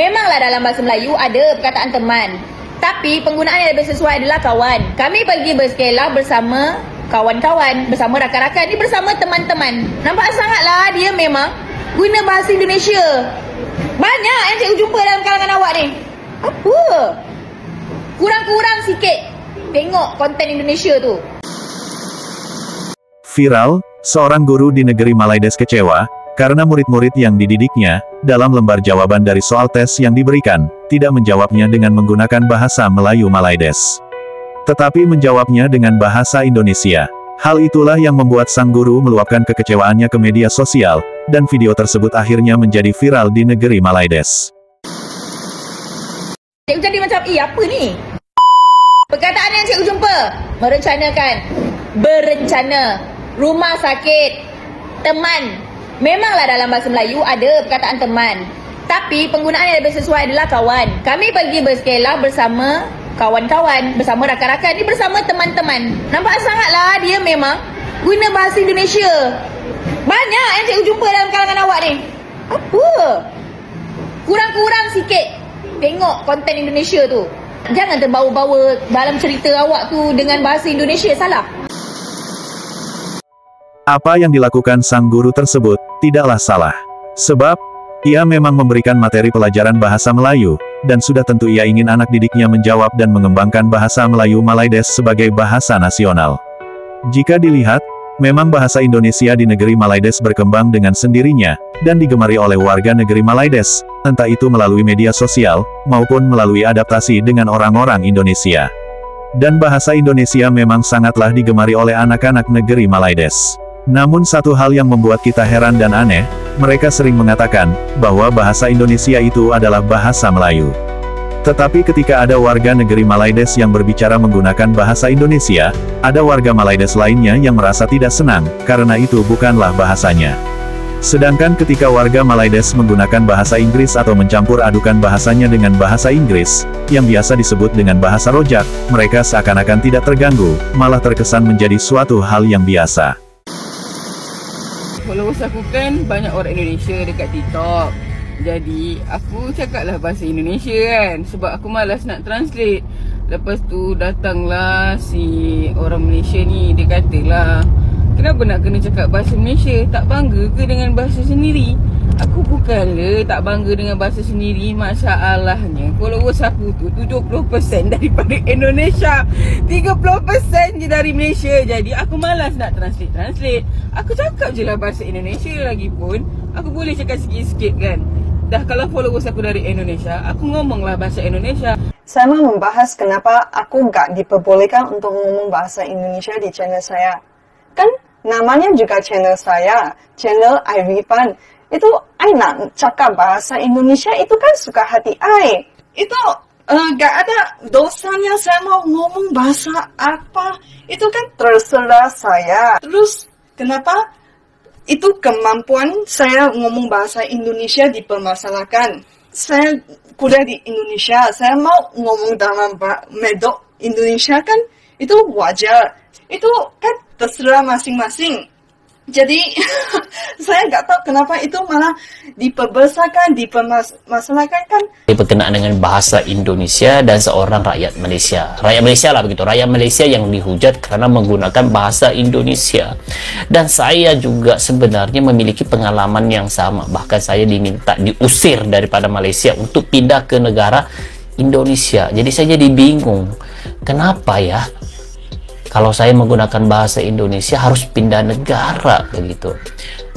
Memanglah dalam bahasa Melayu ada perkataan teman, tapi penggunaan yang lebih sesuai adalah kawan. Kami pergi bersekolah bersama kawan-kawan, bersama rakan-rakan, ni bersama teman-teman. Nampak sangatlah dia memang guna bahasa Indonesia. Banyak yang cikgu jumpa dalam kalangan awak ni. Apa? Kurang-kurang sikit tengok konten Indonesia tu. Viral, seorang guru di negeri Malaides kecewa karena murid-murid yang dididiknya dalam lembar jawaban dari soal tes yang diberikan tidak menjawabnya dengan menggunakan bahasa Melayu Malaides, tetapi menjawabnya dengan bahasa Indonesia. Hal itulah yang membuat sang guru meluapkan kekecewaannya ke media sosial, dan video tersebut akhirnya menjadi viral di negeri Malaides. Cikgu jadi macam, apa ni? Perkataan yang cikgu jumpa, merencanakan, berencana, rumah sakit, teman. Memanglah dalam bahasa Melayu ada perkataan teman, tapi penggunaan yang lebih sesuai adalah kawan. Kami pergi bersekolah bersama kawan-kawan, bersama rakan-rakan, ni bersama teman-teman. Nampak sangatlah dia memang guna bahasa Indonesia. Banyak yang cikgu jumpa dalam kalangan awak ni. Apa? Kurang-kurang sikit tengok konten Indonesia tu. Jangan terbawa-bawa dalam cerita awak tu dengan bahasa Indonesia, salah. Apa yang dilakukan sang guru tersebut tidaklah salah. Sebab, ia memang memberikan materi pelajaran bahasa Melayu, dan sudah tentu ia ingin anak didiknya menjawab dan mengembangkan bahasa Melayu Malaides sebagai bahasa nasional. Jika dilihat, memang bahasa Indonesia di negeri Malaides berkembang dengan sendirinya, dan digemari oleh warga negeri Malaides, entah itu melalui media sosial, maupun melalui adaptasi dengan orang-orang Indonesia. Dan bahasa Indonesia memang sangatlah digemari oleh anak-anak negeri Malaides. Namun satu hal yang membuat kita heran dan aneh, mereka sering mengatakan bahwa bahasa Indonesia itu adalah bahasa Melayu. Tetapi ketika ada warga negeri Malaides yang berbicara menggunakan bahasa Indonesia, ada warga Malaides lainnya yang merasa tidak senang, karena itu bukanlah bahasanya. Sedangkan ketika warga Malaides menggunakan bahasa Inggris atau mencampur adukan bahasanya dengan bahasa Inggris, yang biasa disebut dengan bahasa rojak, mereka seakan-akan tidak terganggu, malah terkesan menjadi suatu hal yang biasa. Followers aku kan banyak orang Indonesia dekat TikTok. Jadi aku cakaplah bahasa Indonesia kan, sebab aku malas nak translate. Lepas tu datanglah si orang Malaysia ni, dia katalah, kenapa nak kena cakap bahasa Malaysia? Tak bangga ke dengan bahasa sendiri? Aku bukanlah tak bangga dengan bahasa sendiri. Masalahnya followers aku tu 70% daripada Indonesia, 30% je dari Malaysia. Jadi aku malas nak translate. Aku cakap je lah bahasa Indonesia, lagipun aku boleh cakap sikit-sikit kan. Dah kalau followers aku dari Indonesia, aku ngomonglah bahasa Indonesia. Saya mau membahas kenapa aku gak diperbolehkan untuk ngomong bahasa Indonesia di channel saya. Kan namanya juga channel saya, channel Irifan. Itu I nak cakap bahasa Indonesia, itu kan suka hati I. Itu gak ada dosanya saya mau ngomong bahasa apa. Itu kan terserah saya. Terus kenapa itu kemampuan saya ngomong bahasa Indonesia dipermasalahkan? Saya kuliah di Indonesia, saya mau ngomong dalam medok Indonesia kan itu wajar. Itu kan terserah masing-masing. Jadi saya nggak tahu kenapa itu malah diperbesarkan, dipermasalahkan kan. Berkenaan dengan bahasa Indonesia dan seorang rakyat Malaysia. Rakyat Malaysia lah begitu. Rakyat Malaysia yang dihujat karena menggunakan bahasa Indonesia. Dan saya juga sebenarnya memiliki pengalaman yang sama. Bahkan saya diminta diusir daripada Malaysia untuk pindah ke negara Indonesia. Jadi saya jadi bingung. Kenapa ya? Kalau saya menggunakan bahasa Indonesia harus pindah negara begitu.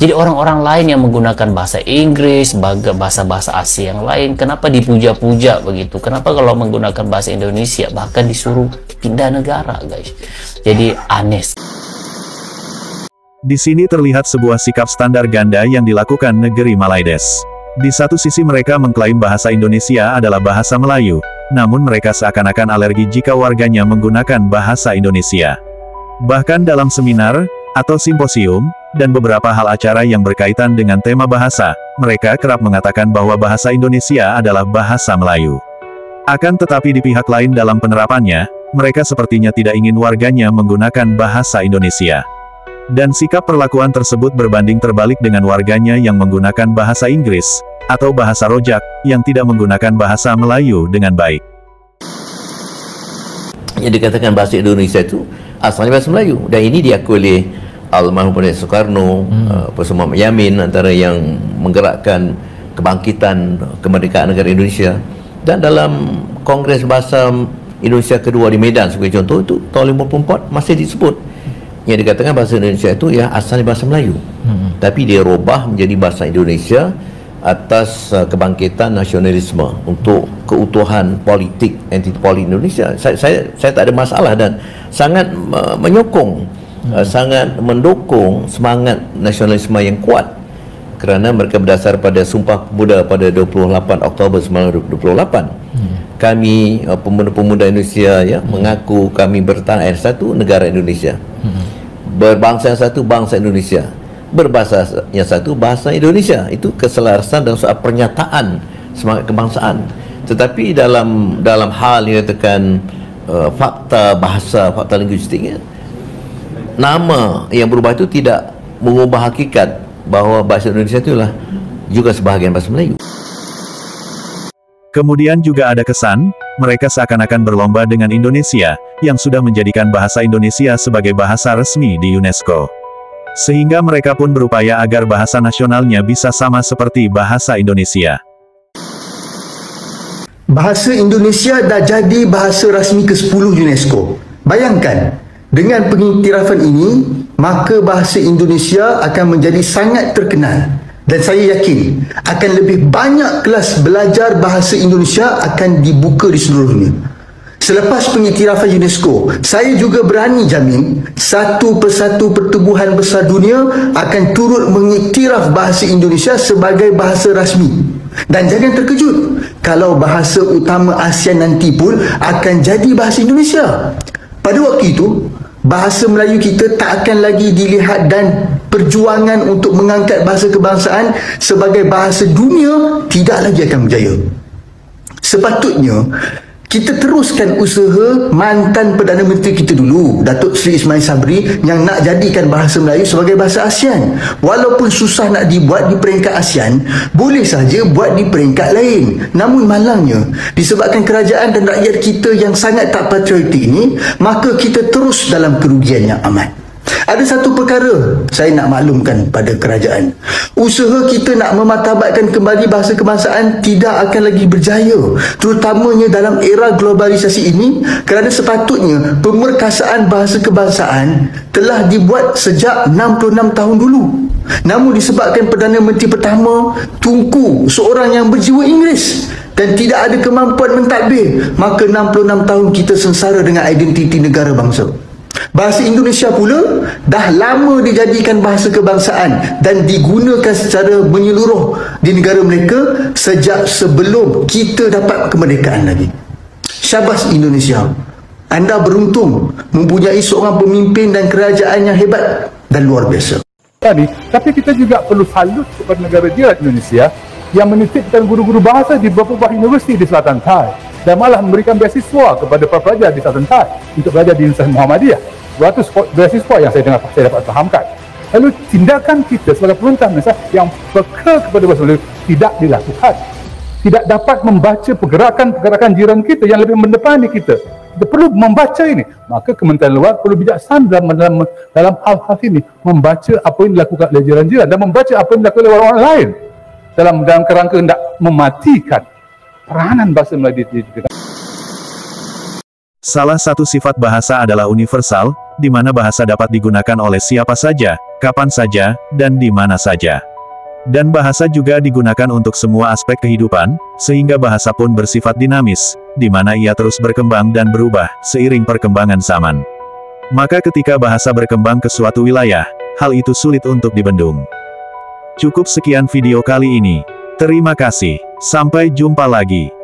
Jadi orang-orang lain yang menggunakan bahasa Inggris, bahasa-bahasa Asia yang lain, kenapa dipuja-puja begitu? Kenapa kalau menggunakan bahasa Indonesia bahkan disuruh pindah negara, guys? Jadi aneh. Di sini terlihat sebuah sikap standar ganda yang dilakukan negeri Malaides. Di satu sisi mereka mengklaim bahasa Indonesia adalah bahasa Melayu, namun mereka seakan-akan alergi jika warganya menggunakan bahasa Indonesia. Bahkan dalam seminar, atau simposium, dan beberapa hal acara yang berkaitan dengan tema bahasa, mereka kerap mengatakan bahwa bahasa Indonesia adalah bahasa Melayu. Akan tetapi di pihak lain dalam penerapannya, mereka sepertinya tidak ingin warganya menggunakan bahasa Indonesia. Dan sikap perlakuan tersebut berbanding terbalik dengan warganya yang menggunakan bahasa Inggris, atau bahasa rojak, yang tidak menggunakan bahasa Melayu dengan baik. Yang dikatakan bahasa Indonesia itu asalnya bahasa Melayu, dan ini diakui oleh almarhum Presiden Soekarno, Profesor Muhammad Yamin, antara yang menggerakkan kebangkitan kemerdekaan negara Indonesia. Dan dalam Kongres Bahasa Indonesia kedua di Medan sebagai contoh, itu tahun 54 masih disebut yang dikatakan bahasa Indonesia itu ya asalnya bahasa Melayu, tapi dia robah menjadi bahasa Indonesia atas kebangkitan nasionalisme untuk keutuhan politik entiti politik Indonesia. Saya tak ada masalah dan sangat menyokong, sangat mendukung semangat nasionalisme yang kuat, kerana mereka berdasar pada Sumpah Pemuda pada 28 Oktober 1928. Kami pemuda-pemuda Indonesia ya mengaku kami bertanah air satu, negara Indonesia. Berbangsa yang satu, bangsa Indonesia. Berbahasa yang satu, bahasa Indonesia. Itu keselarasan dan soal pernyataan semangat kebangsaan. Tetapi dalam hal yang dikatakan fakta bahasa, fakta linguistiknya, nama yang berubah itu tidak mengubah hakikat bahawa bahasa Indonesia itulah juga sebahagian bahasa Melayu. Kemudian juga ada kesan, mereka seakan-akan berlomba dengan Indonesia, yang sudah menjadikan bahasa Indonesia sebagai bahasa resmi di UNESCO. Sehingga mereka pun berupaya agar bahasa nasionalnya bisa sama seperti bahasa Indonesia. Bahasa Indonesia dah jadi bahasa rasmi ke-10 UNESCO. Bayangkan, dengan pengiktirafan ini, maka bahasa Indonesia akan menjadi sangat terkenal. Dan saya yakin, akan lebih banyak kelas belajar bahasa Indonesia akan dibuka di seluruh dunia. Selepas pengiktirafan UNESCO, saya juga berani jamin, satu persatu pertubuhan besar dunia akan turut mengiktiraf bahasa Indonesia sebagai bahasa rasmi. Dan jangan terkejut, kalau bahasa utama ASEAN nanti pun akan jadi bahasa Indonesia. Pada waktu itu, bahasa Melayu kita tak akan lagi dilihat dan perjuangan untuk mengangkat bahasa kebangsaan sebagai bahasa dunia tidak lagi akan berjaya. Sepatutnya, kita teruskan usaha mantan Perdana Menteri kita dulu, Datuk Seri Ismail Sabri, yang nak jadikan bahasa Melayu sebagai bahasa ASEAN. Walaupun susah nak dibuat di peringkat ASEAN, boleh saja buat di peringkat lain. Namun malangnya, disebabkan kerajaan dan rakyat kita yang sangat tak patriotik ini, maka kita terus dalam kerugian yang amat. Ada satu perkara saya nak maklumkan pada kerajaan. Usaha kita nak memartabatkan kembali bahasa kebangsaan tidak akan lagi berjaya, terutamanya dalam era globalisasi ini, kerana sepatutnya pemerkasaan bahasa kebangsaan telah dibuat sejak 66 tahun dulu. Namun disebabkan Perdana Menteri pertama Tunku seorang yang berjiwa Inggeris dan tidak ada kemampuan mentadbir, maka 66 tahun kita sengsara dengan identiti negara bangsa. Bahasa Indonesia pula dah lama dijadikan bahasa kebangsaan dan digunakan secara menyeluruh di negara mereka sejak sebelum kita dapat kemerdekaan lagi. Syabas Indonesia, anda beruntung mempunyai seorang pemimpin dan kerajaan yang hebat dan luar biasa. Tapi kita juga perlu salut kepada negara jiran Indonesia yang menitipkan guru-guru bahasa di beberapa universiti di Selatan Thai dan malah memberikan beasiswa kepada para pelajar di Selatan Thai untuk belajar di Universiti Muhammadiyah. 200 beasiswa yang saya dapat fahamkan. Lalu tindakan kita sebagai pemerintah Malaysia yang peka kepada bahasa Melayu tidak dilakukan. Tidak dapat membaca pergerakan jiran kita yang lebih mendepani kita. Kita perlu membaca ini. Maka Kementerian Luar perlu bijaksana dalam hal-hal ini, membaca apa yang dilakukan oleh jiran-jiran dan membaca apa yang dilakukan oleh orang-orang lain dalam kerangka hendak mematikan peranan bahasa Melayu di kita. Salah satu sifat bahasa adalah universal, di mana bahasa dapat digunakan oleh siapa saja, kapan saja, dan di mana saja. Dan bahasa juga digunakan untuk semua aspek kehidupan, sehingga bahasa pun bersifat dinamis, di mana ia terus berkembang dan berubah, seiring perkembangan zaman. Maka ketika bahasa berkembang ke suatu wilayah, hal itu sulit untuk dibendung. Cukup sekian video kali ini. Terima kasih. Sampai jumpa lagi.